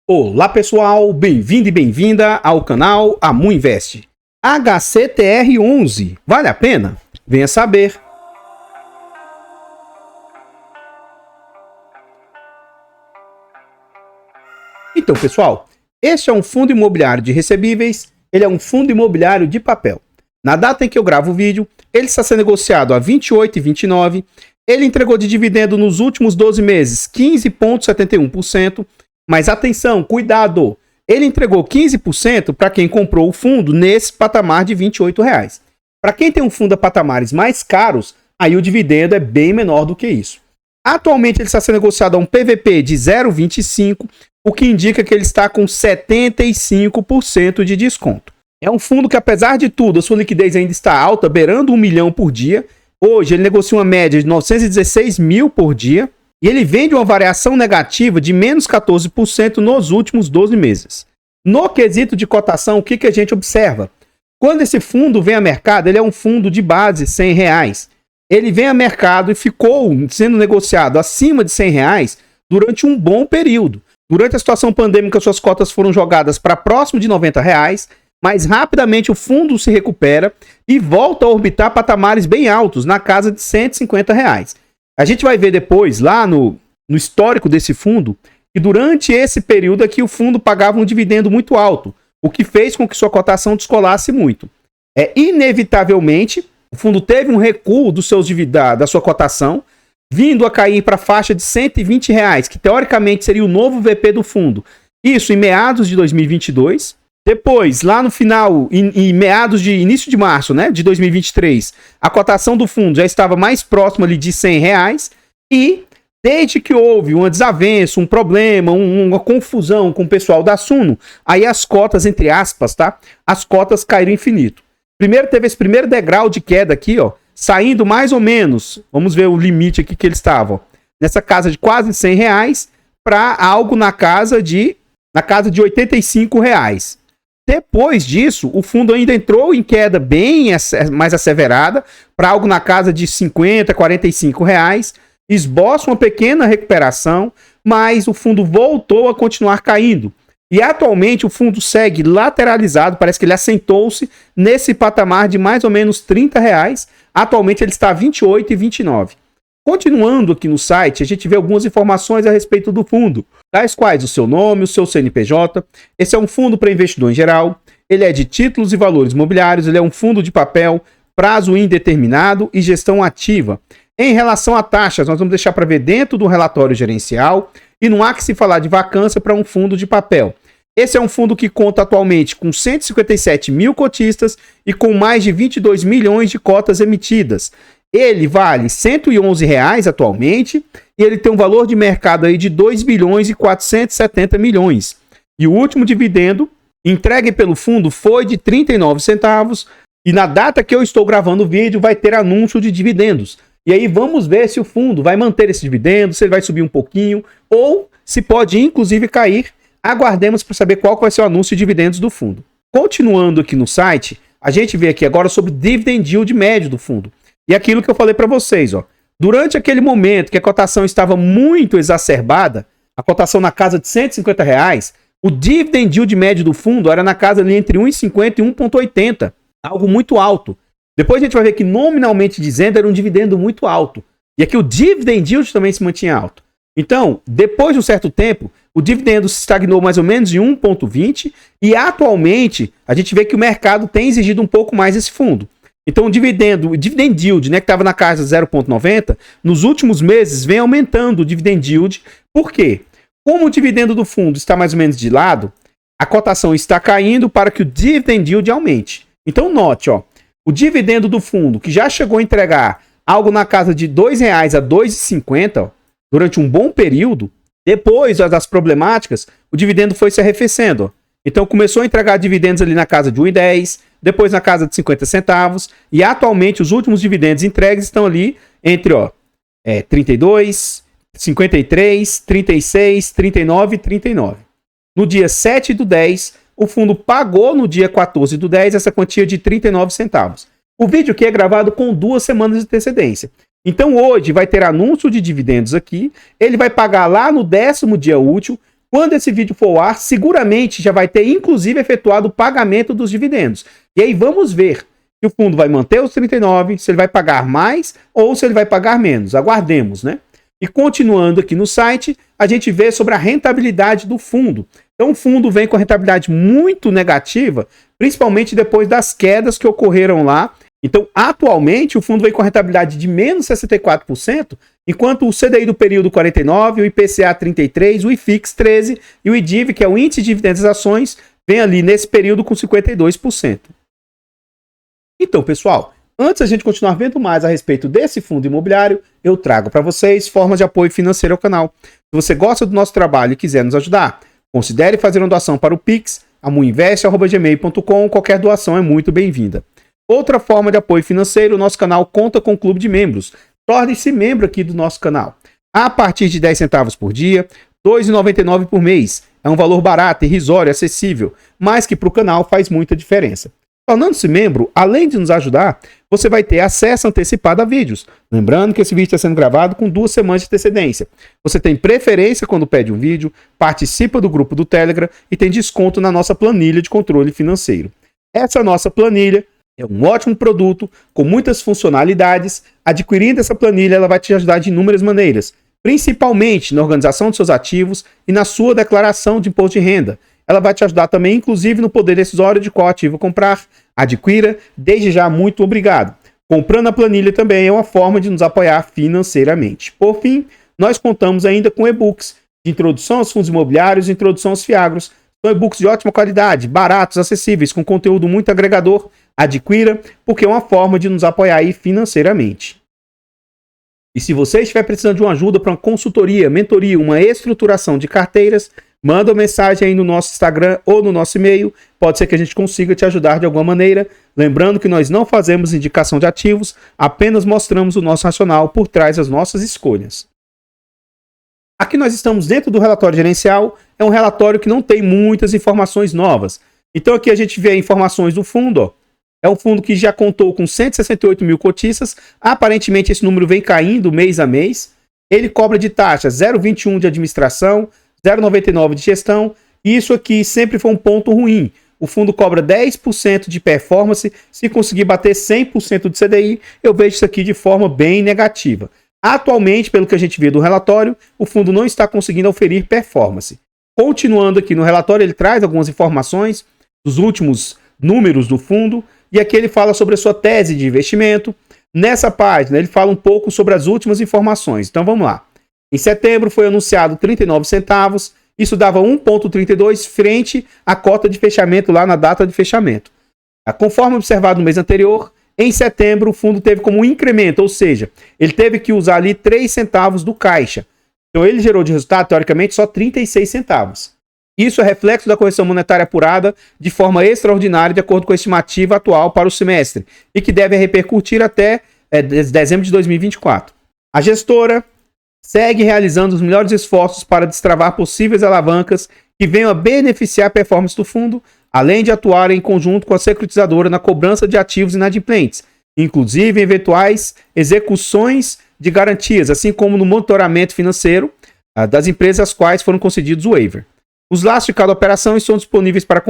Olá pessoal, bem-vindo e bem-vinda ao canal Amu Invest. HCTR11, vale a pena? Venha saber. Então pessoal, este é um fundo imobiliário de recebíveis, ele é um fundo imobiliário de papel. Na data em que eu gravo o vídeo, ele está sendo negociado a R$ 28,29, ele entregou de dividendo nos últimos 12 meses 15,71%, mas atenção, cuidado, ele entregou 15% para quem comprou o fundo nesse patamar de R$ 28. Para quem tem um fundo a patamares mais caros, aí o dividendo é bem menor do que isso. Atualmente ele está sendo negociado a um PVP de 0,25, o que indica que ele está com 75% de desconto. É um fundo que, apesar de tudo, a sua liquidez ainda está alta, beirando 1 milhão por dia. Hoje ele negocia uma média de 916 mil por dia. E ele vem de uma variação negativa de menos 14% nos últimos 12 meses. No quesito de cotação, o que a gente observa? Quando esse fundo vem a mercado, ele é um fundo de base R$ 100. Ele vem a mercado e ficou sendo negociado acima de R$ 100 durante um bom período. Durante a situação pandêmica, suas cotas foram jogadas para próximo de R$ 90, mas rapidamente o fundo se recupera e volta a orbitar patamares bem altos, na casa de R$ 150. A gente vai ver depois, lá no histórico desse fundo, que durante esse período aqui o fundo pagava um dividendo muito alto, o que fez com que sua cotação descolasse muito. Inevitavelmente, o fundo teve um recuo da sua cotação, vindo a cair para a faixa de R$ 120, que teoricamente seria o novo VP do fundo. Isso em meados de 2022. Depois, lá no final, em meados de início de março, né, de 2023, a cotação do fundo já estava mais próxima ali de R$ 100 e desde que houve uma desavença, um problema, uma confusão com o pessoal da Suno, aí as cotas, entre aspas, tá? As cotas caíram infinito. Primeiro teve esse primeiro degrau de queda aqui, ó, saindo mais ou menos, vamos ver o limite aqui que eles estavam, nessa casa de quase R$ 100 para algo na casa de R$ 85. Depois disso, o fundo ainda entrou em queda bem mais asseverada, para algo na casa de R$ 50, R$ 45, esboça uma pequena recuperação, mas o fundo voltou a continuar caindo. E atualmente o fundo segue lateralizado, parece que ele assentou-se nesse patamar de mais ou menos R$ 30. Atualmente ele está a R$ 28,29. Continuando aqui no site, a gente vê algumas informações a respeito do fundo, tais quais o seu nome, o seu CNPJ. Esse é um fundo para investidor em geral, ele é de títulos e valores imobiliários, ele é um fundo de papel, prazo indeterminado e gestão ativa. Em relação a taxas, nós vamos deixar para ver dentro do relatório gerencial e não há que se falar de vacância para um fundo de papel. Esse é um fundo que conta atualmente com 157 mil cotistas e com mais de 22 milhões de cotas emitidas. Ele vale R$ 111 atualmente e ele tem um valor de mercado aí de 2 bilhões e 470 milhões. E o último dividendo entregue pelo fundo foi de 39 centavos e na data que eu estou gravando o vídeo vai ter anúncio de dividendos. E aí vamos ver se o fundo vai manter esse dividendo, se ele vai subir um pouquinho ou se pode inclusive cair. Aguardemos para saber qual vai ser o anúncio de dividendos do fundo. Continuando aqui no site, a gente vê aqui agora sobre o dividend yield médio do fundo. E aquilo que eu falei para vocês, ó, durante aquele momento que a cotação estava muito exacerbada, a cotação na casa de R$ 150, o dividend yield médio do fundo era na casa ali entre 1,50 e 1,80, algo muito alto. Depois a gente vai ver que nominalmente dizendo era um dividendo muito alto. E aqui o dividend yield também se mantinha alto. Então, depois de um certo tempo, o dividendo se estagnou mais ou menos em 1,20 e atualmente a gente vê que o mercado tem exigido um pouco mais esse fundo. Então o dividend yield, né, que estava na casa de 0,90, nos últimos meses vem aumentando o dividend yield. Por quê? Como o dividendo do fundo está mais ou menos de lado, a cotação está caindo para que o dividend yield aumente. Então note, ó, o dividendo do fundo, que já chegou a entregar algo na casa de R$ 2,00 a R$ 2,50 durante um bom período, depois das problemáticas, o dividendo foi se arrefecendo. Ó. Então começou a entregar dividendos ali na casa de 1,10, depois na casa de 50 centavos, e atualmente os últimos dividendos entregues estão ali entre 32, 53, 36, 39 e 39. No dia 7/10, o fundo pagou no dia 14/10 essa quantia de 39 centavos. O vídeo aqui é gravado com 2 semanas de antecedência. Então hoje vai ter anúncio de dividendos aqui, ele vai pagar lá no 10º dia útil, Quando esse vídeo for ao ar, seguramente já vai ter, inclusive, efetuado o pagamento dos dividendos. E aí vamos ver se o fundo vai manter os 39, se ele vai pagar mais ou se ele vai pagar menos. Aguardemos, né? E continuando aqui no site, a gente vê sobre a rentabilidade do fundo. Então o fundo vem com a rentabilidade muito negativa, principalmente depois das quedas que ocorreram lá. Então, atualmente, o fundo vem com a rentabilidade de menos 64%, enquanto o CDI do período 49%, o IPCA 33%, o IFIX 13% e o IDIV, que é o Índice de Dividendos das Ações, vem ali nesse período com 52%. Então, pessoal, antes a gente continuar vendo mais a respeito desse fundo imobiliário, eu trago para vocês formas de apoio financeiro ao canal. Se você gosta do nosso trabalho e quiser nos ajudar, considere fazer uma doação para o Pix, amuinvest@gmail.com. Qualquer doação é muito bem-vinda. Outra forma de apoio financeiro, o nosso canal conta com um clube de membros. Torne-se membro aqui do nosso canal. A partir de 10 centavos por dia, R$ 2,99 por mês. É um valor barato, irrisório, acessível, mas que para o canal faz muita diferença. Tornando-se membro, além de nos ajudar, você vai ter acesso antecipado a vídeos. Lembrando que esse vídeo está sendo gravado com 2 semanas de antecedência. Você tem preferência quando pede um vídeo, participa do grupo do Telegram e tem desconto na nossa planilha de controle financeiro. Essa nossa planilha é um ótimo produto, com muitas funcionalidades. Adquirindo essa planilha, ela vai te ajudar de inúmeras maneiras, principalmente na organização de seus ativos e na sua declaração de imposto de renda. Ela vai te ajudar também, inclusive, no poder decisório de qual ativo comprar. Adquira, desde já, muito obrigado. Comprando a planilha também é uma forma de nos apoiar financeiramente. Por fim, nós contamos ainda com e-books de introdução aos fundos imobiliários e introdução aos FIAGROS. São e-books de ótima qualidade, baratos, acessíveis, com conteúdo muito agregador. Adquira, porque é uma forma de nos apoiar aí financeiramente. E se você estiver precisando de uma ajuda para uma consultoria, mentoria, uma estruturação de carteiras, manda uma mensagem aí no nosso Instagram ou no nosso e-mail. Pode ser que a gente consiga te ajudar de alguma maneira. Lembrando que nós não fazemos indicação de ativos, apenas mostramos o nosso racional por trás das nossas escolhas. Aqui nós estamos dentro do relatório gerencial. É um relatório que não tem muitas informações novas. Então aqui a gente vê informações do fundo, ó. É um fundo que já contou com 168 mil cotistas. Aparentemente esse número vem caindo mês a mês. Ele cobra de taxa 0,21 de administração, 0,99 de gestão. E isso aqui sempre foi um ponto ruim. O fundo cobra 10% de performance. Se conseguir bater 100% de CDI, eu vejo isso aqui de forma bem negativa. Atualmente, pelo que a gente vê do relatório, o fundo não está conseguindo oferir performance. Continuando aqui no relatório, ele traz algumas informações dos últimos números do fundo. E aqui ele fala sobre a sua tese de investimento. Nessa página, ele fala um pouco sobre as últimas informações. Então vamos lá. Em setembro foi anunciado 39 centavos. Isso dava 1,32 frente à cota de fechamento lá na data de fechamento. Conforme observado no mês anterior, em setembro o fundo teve como um incremento, ou seja, ele teve que usar ali 3 centavos do caixa. Então ele gerou de resultado, teoricamente, só 36 centavos. Isso é reflexo da correção monetária apurada de forma extraordinária de acordo com a estimativa atual para o semestre e que deve repercutir até dezembro de 2024. A gestora segue realizando os melhores esforços para destravar possíveis alavancas que venham a beneficiar a performance do fundo, além de atuar em conjunto com a securitizadora na cobrança de ativos inadimplentes, inclusive em eventuais execuções de garantias, assim como no monitoramento financeiro das empresas às quais foram concedidos o waiver. Os laços de cada operação estão disponíveis para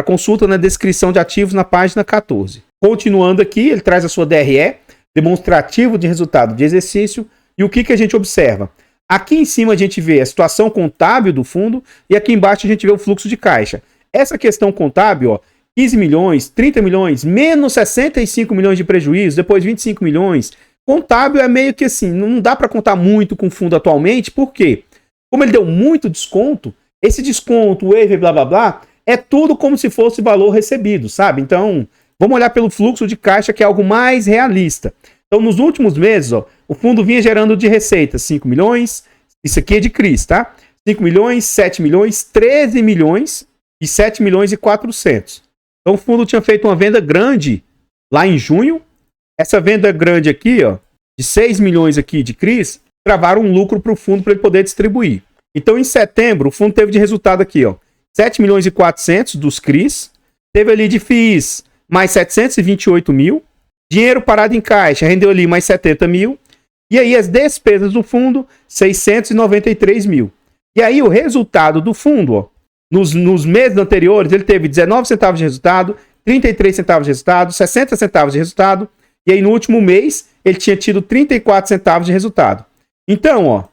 consulta na descrição de ativos na página 14. Continuando aqui, ele traz a sua DRE, demonstrativo de resultado de exercício, e o que a gente observa? Aqui em cima a gente vê a situação contábil do fundo e aqui embaixo a gente vê o fluxo de caixa. Essa questão contábil, ó, 15 milhões, 30 milhões, menos 65 milhões de prejuízo, depois 25 milhões. Contábil é meio que assim, não dá para contar muito com o fundo atualmente, por quê? Como ele deu muito desconto, esse desconto, waiver, blá blá blá, é tudo como se fosse valor recebido, sabe? Então, vamos olhar pelo fluxo de caixa, que é algo mais realista. Então, nos últimos meses, ó, o fundo vinha gerando de receita 5 milhões, isso aqui é de CRIs, tá? 5 milhões, 7 milhões, 13 milhões e 7 milhões e 400. Então, o fundo tinha feito uma venda grande lá em junho. Essa venda grande aqui, ó, de 6 milhões aqui de CRIs, travaram um lucro para o fundo para ele poder distribuir. Então, em setembro, o fundo teve de resultado aqui, ó, 7 milhões e 400 dos CRIs, teve ali de FIIs mais 728 mil, dinheiro parado em caixa rendeu ali mais 70 mil, e aí as despesas do fundo, 693 mil. E aí o resultado do fundo, ó, nos meses anteriores, ele teve 19 centavos de resultado, 33 centavos de resultado, 60 centavos de resultado, e aí no último mês ele tinha tido 34 centavos de resultado. Então, ó,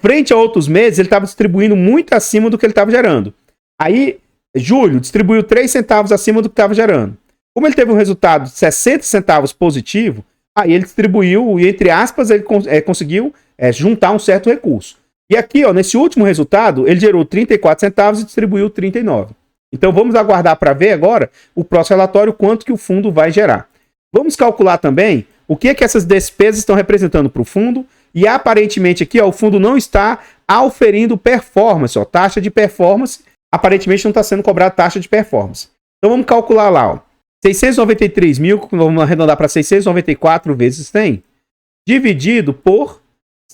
frente a outros meses, ele estava distribuindo muito acima do que ele estava gerando. Aí, julho, distribuiu 3 centavos acima do que estava gerando. Como ele teve um resultado de 60 centavos positivo, aí ele distribuiu, e entre aspas, ele conseguiu juntar um certo recurso. E aqui, ó, nesse último resultado, ele gerou 34 centavos e distribuiu 39. Então vamos aguardar para ver agora o próximo relatório quanto que o fundo vai gerar. Vamos calcular também o que essas despesas estão representando para o fundo. E aparentemente aqui, ó, o fundo não está auferindo performance, ó, taxa de performance. Aparentemente não está sendo cobrada taxa de performance. Então vamos calcular lá, ó, 693 mil, vamos arredondar para 694 vezes 100, dividido por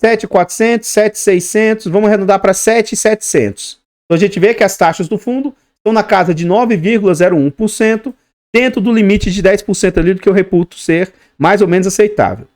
7.400, 7.600, vamos arredondar para 7.700. Então a gente vê que as taxas do fundo estão na casa de 9,01%, dentro do limite de 10% ali do que eu reputo ser mais ou menos aceitável.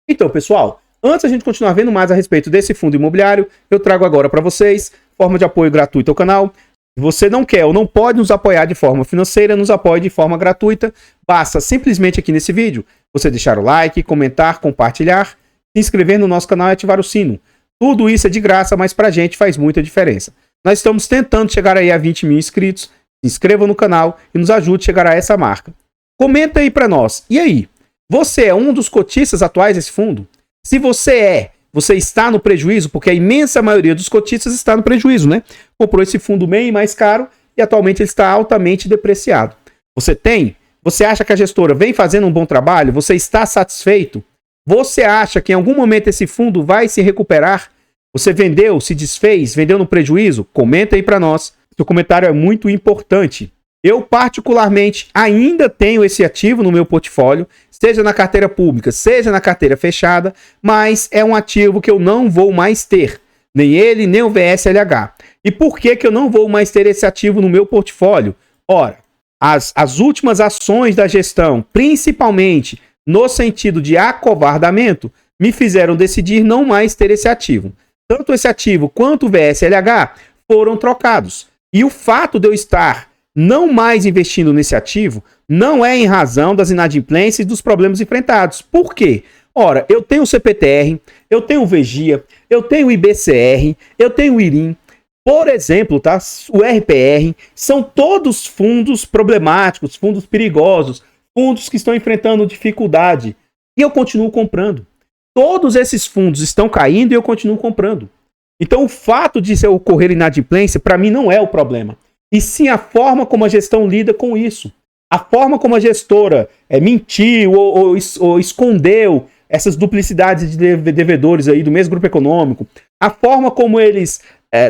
Então, pessoal, antes a gente continuar vendo mais a respeito desse fundo imobiliário, eu trago agora para vocês forma de apoio gratuito ao canal. Se você não quer ou não pode nos apoiar de forma financeira, nos apoie de forma gratuita. Basta simplesmente aqui nesse vídeo você deixar o like, comentar, compartilhar, se inscrever no nosso canal e ativar o sino. Tudo isso é de graça, mas pra gente faz muita diferença. Nós estamos tentando chegar aí a 20 mil inscritos. Se inscreva no canal e nos ajude a chegar a essa marca. Comenta aí pra nós. E aí? Você é um dos cotistas atuais desse fundo? Se você está no prejuízo, porque a imensa maioria dos cotistas está no prejuízo, né? Comprou esse fundo bem mais caro e atualmente ele está altamente depreciado. Você tem? Você acha que a gestora vem fazendo um bom trabalho? Você está satisfeito? Você acha que em algum momento esse fundo vai se recuperar? Você vendeu, se desfez, vendeu no prejuízo? Comenta aí para nós. Seu comentário é muito importante. Eu, particularmente, ainda tenho esse ativo no meu portfólio, seja na carteira pública, seja na carteira fechada, mas é um ativo que eu não vou mais ter. Nem ele, nem o VSLH. E por que eu não vou mais ter esse ativo no meu portfólio? Ora, as últimas ações da gestão, principalmente no sentido de acovardamento, me fizeram decidir não mais ter esse ativo. Tanto esse ativo quanto o VSLH foram trocados. E o fato de eu estar não mais investindo nesse ativo não é em razão das inadimplências e dos problemas enfrentados. Por quê? Ora, eu tenho o CPTR, eu tenho o VGIA, eu tenho o IBCR, eu tenho o IRIM. Por exemplo, tá? O RPR, são todos fundos problemáticos, fundos perigosos, fundos que estão enfrentando dificuldade. E eu continuo comprando. Todos esses fundos estão caindo e eu continuo comprando. Então, o fato de ocorrer inadimplência, para mim, não é o problema. E sim a forma como a gestão lida com isso. A forma como a gestora mentiu ou escondeu essas duplicidades de devedores aí do mesmo grupo econômico. A forma como eles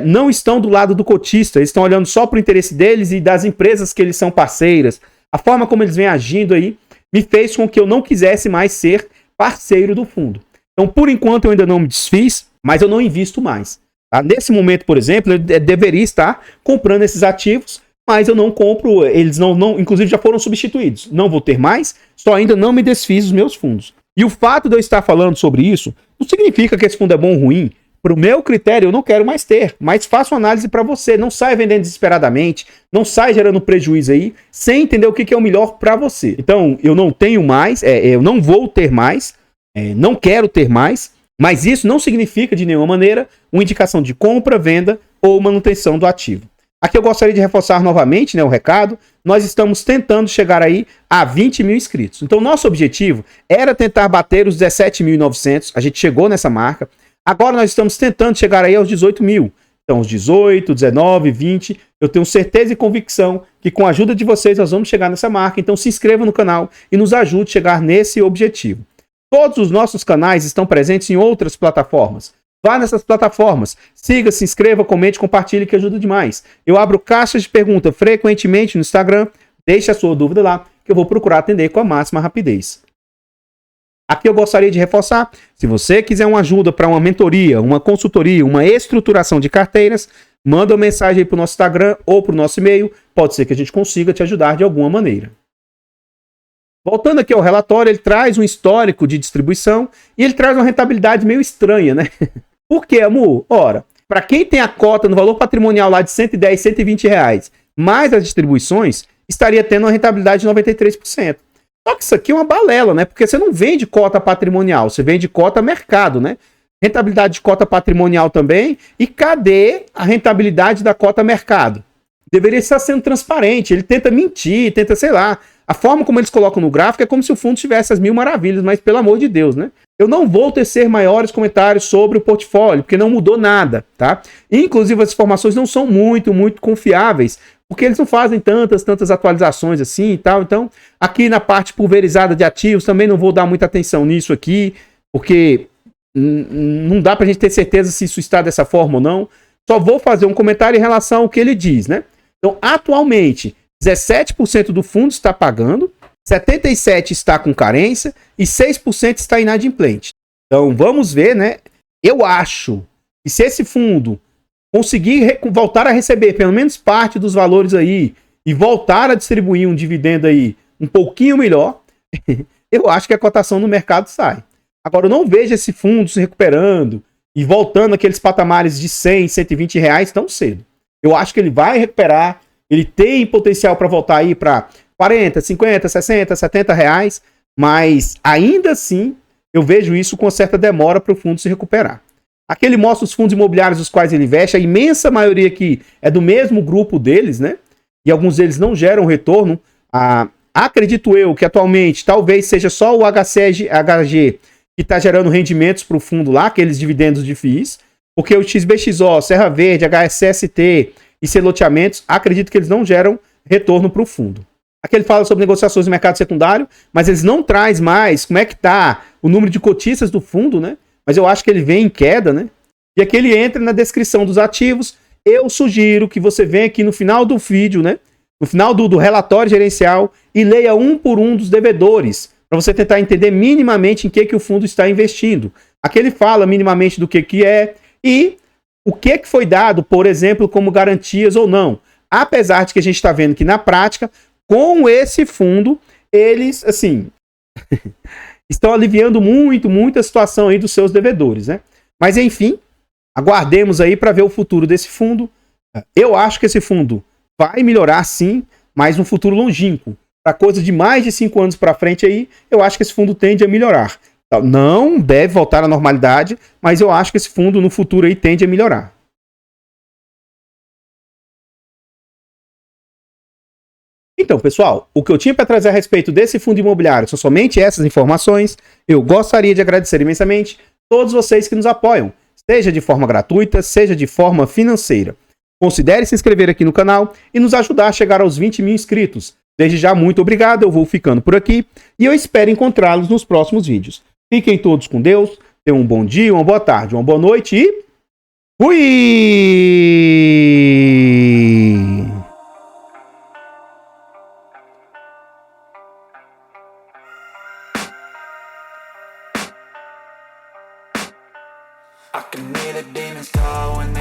não estão do lado do cotista, eles estão olhando só para o interesse deles e das empresas que eles são parceiras. A forma como eles vêm agindo aí me fez com que eu não quisesse mais ser parceiro do fundo. Então, por enquanto, eu ainda não me desfiz, mas eu não invisto mais. Tá? Nesse momento, por exemplo, eu deveria estar comprando esses ativos, mas eu não compro, eles não, inclusive já foram substituídos. Não vou ter mais, só ainda não me desfiz dos meus fundos. E o fato de eu estar falando sobre isso não significa que esse fundo é bom ou ruim. Para o meu critério, eu não quero mais ter, mas faço análise para você. Não sai vendendo desesperadamente, não sai gerando prejuízo aí, sem entender o que é o melhor para você. Então, eu não tenho mais, eu não vou ter mais, não quero ter mais, mas isso não significa de nenhuma maneira uma indicação de compra, venda ou manutenção do ativo. Aqui eu gostaria de reforçar novamente, né, o recado. Nós estamos tentando chegar aí a 20 mil inscritos. Então, nosso objetivo era tentar bater os 17.900. A gente chegou nessa marca. Agora nós estamos tentando chegar aí aos 18 mil. Então, os 18, 19, 20. Eu tenho certeza e convicção que com a ajuda de vocês nós vamos chegar nessa marca. Então, se inscreva no canal e nos ajude a chegar nesse objetivo. Todos os nossos canais estão presentes em outras plataformas. Vá nessas plataformas, siga, se inscreva, comente, compartilhe, que ajuda demais. Eu abro caixas de pergunta frequentemente no Instagram, deixe a sua dúvida lá, que eu vou procurar atender com a máxima rapidez. Aqui eu gostaria de reforçar, se você quiser uma ajuda para uma mentoria, uma consultoria, uma estruturação de carteiras, manda uma mensagem aí para o nosso Instagram ou para o nosso e-mail, pode ser que a gente consiga te ajudar de alguma maneira. Voltando aqui ao relatório, ele traz um histórico de distribuição e ele traz uma rentabilidade meio estranha, né? Por quê, amor? Ora, para quem tem a cota no valor patrimonial lá de 110, 120 reais, mais as distribuições, estaria tendo uma rentabilidade de 93%. Só que isso aqui é uma balela, né? Porque você não vende cota patrimonial, você vende cota mercado, né? Rentabilidade de cota patrimonial também. E cadê a rentabilidade da cota mercado? Deveria estar sendo transparente. Ele tenta mentir, tenta, sei lá. A forma como eles colocam no gráfico é como se o fundo tivesse as mil maravilhas, mas pelo amor de Deus, né? Eu não vou tecer maiores comentários sobre o portfólio, porque não mudou nada, tá? Inclusive, as informações não são muito confiáveis, porque eles não fazem tantas atualizações assim e tal. Então, aqui na parte pulverizada de ativos, também não vou dar muita atenção nisso aqui, porque não dá pra gente ter certeza se isso está dessa forma ou não. Só vou fazer um comentário em relação ao que ele diz, né? Então, atualmente, 17% do fundo está pagando, 77% está com carência e 6% está inadimplente. Então, vamos ver, né? Eu acho que se esse fundo conseguir voltar a receber pelo menos parte dos valores aí e voltar a distribuir um dividendo aí um pouquinho melhor, eu acho que a cotação no mercado sai. Agora, eu não vejo esse fundo se recuperando e voltando àqueles patamares de 100, 120 reais tão cedo. Eu acho que ele vai recuperar, ele tem potencial para voltar aí para 40, 50, 60, 70 reais, mas ainda assim eu vejo isso com certa demora para o fundo se recuperar. Aqui ele mostra os fundos imobiliários dos quais ele investe, a imensa maioria aqui é do mesmo grupo deles, né? E alguns deles não geram retorno. Acredito eu que atualmente talvez seja só o HG que está gerando rendimentos para o fundo lá, aqueles dividendos de FIIs, porque o XBXO, Serra Verde, HSST e C-loteamentos, acredito que eles não geram retorno para o fundo. Aqui ele fala sobre negociações no mercado secundário, mas eles não traz mais como é que está o número de cotistas do fundo, né? Mas eu acho que ele vem em queda, né? E aqui ele entra na descrição dos ativos. Eu sugiro que você venha aqui no final do vídeo, né? No final do relatório gerencial e leia um por um dos devedores, para você tentar entender minimamente em que o fundo está investindo. Aqui ele fala minimamente do que é e o que foi dado, por exemplo, como garantias ou não. Apesar de que a gente está vendo que na prática, com esse fundo, eles, assim, estão aliviando muito a situação aí dos seus devedores, né? Mas enfim, aguardemos aí para ver o futuro desse fundo. Eu acho que esse fundo vai melhorar sim, mas no futuro longínquo. Para coisa de mais de 5 anos para frente aí, eu acho que esse fundo tende a melhorar. Não deve voltar à normalidade, mas eu acho que esse fundo no futuro aí tende a melhorar. Então, pessoal, o que eu tinha para trazer a respeito desse fundo imobiliário são somente essas informações. Eu gostaria de agradecer imensamente todos vocês que nos apoiam, seja de forma gratuita, seja de forma financeira. Considere se inscrever aqui no canal e nos ajudar a chegar aos 20 mil inscritos. Desde já, muito obrigado, eu vou ficando por aqui e eu espero encontrá-los nos próximos vídeos. Fiquem todos com Deus, tenham um bom dia, uma boa tarde, uma boa noite e... fui! I can hear the demons call when they